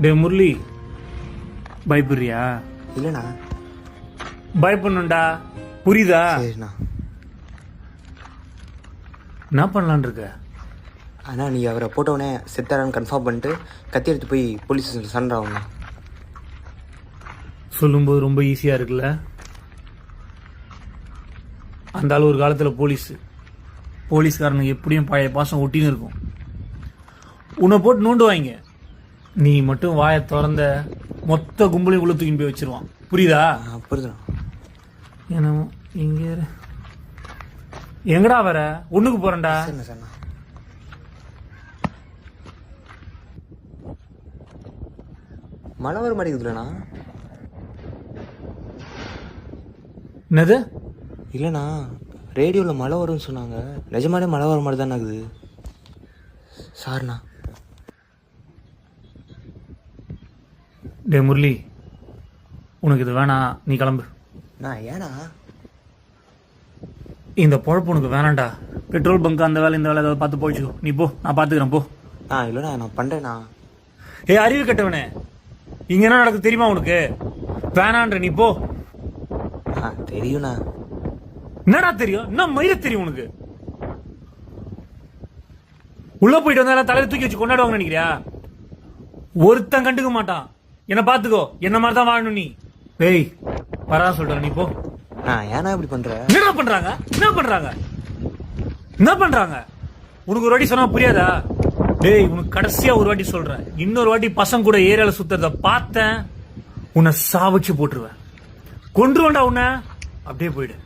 டே முரளி, பயப்படுறியா? இல்லைண்ணா. பயப்படணும்டா, புரியுதா? சரிண்ணா. என்ன பண்ணலான் இருக்க? அண்ணா நீ அவரை போட்டோடனே செத்தாரான்னு கன்ஃபார்ம் பண்ணிட்டு கத்தி எடுத்து போய் போலீஸ் ஸ்டேஷனில் சண்டை ஆகுண்ணா. சொல்லும்போது ரொம்ப ஈஸியா இருக்குல்ல? அந்த ஆள் ஒரு காலத்துல போலீஸ்காரனுக்கு எப்படியும் பழைய பாசம் ஒட்டின்னு இருக்கும். உன்னை போட்டு நோண்டுவாங்க, நீ மட்டும் வாயை திறந்த மொத்த கும்பலையும் உள்ள தூக்கின்னு போய் வச்சிருவான். புரியுதா? புரியுதுண்ணா. என்னமோ இங்க எங்கடா வர? ஒண்ணுக்கு போறேன்டா. சரிண்ணா சரிண்ணா. மழை வர மாட்டேங்குதுலண்ணா. என்னது? இல்லைண்ணா, ரேடியோவில் மழை வரும்னு சொன்னாங்க. நிஜமாலே மழை வர மாதிரி தானே ஆகுது. சாரிண்ணா. டே முரளி, உனக்கு இது வேணாம், நீ கிளம்பு. நான் ஏண்ணா? இந்த பொழப்பு உனக்கு வேணாண்டா. பெட்ரோல் பங்க் அந்த வேலை இந்த வேலை ஏதாவது பார்த்து போயிடுச்சு. நீ போ, நான் பார்த்துக்கிறேன், போ. இல்லைண்ணா, நான் பண்ணுறேண்ணா. அறிவு கட்டவனே, இங்க என்ன நடக்குது தெரியுமா உனக்கு? வேணான்ற, நீ போ. தெரியும்ண்ணா. என்னடா தெரியும்? என்ன மயிர தெரியும் உனக்கு? உள்ள போயிட்டு வந்தா தலையில தூக்கி வச்சு கொண்டாடுவாங்க நினைக்கிறியா? ஒருத்தன் கண்டுக்க மாட்டான். என்ன பாத்துக்கோ, என்ன மாதிரி தான் வாழணும் நீ. ஏய் வரா சொல்றேன், நீ போ. ஏன்னா இப்படி பண்ற? என்ன பண்றாங்க? உனக்கு ஒரு வாட்டி சொன்னா புரியாதா? டேய், உனக்கு கடைசியா ஒரு வாட்டி சொல்றேன், இன்னொரு வாட்டி பசங்க கூட ஏரியால சுத்துறத பார்த்தேன், உன்னை சாவச்சு போட்டுருவேன், கொன்றுவேன்டா உன்னை. அப்படியே போயிடு.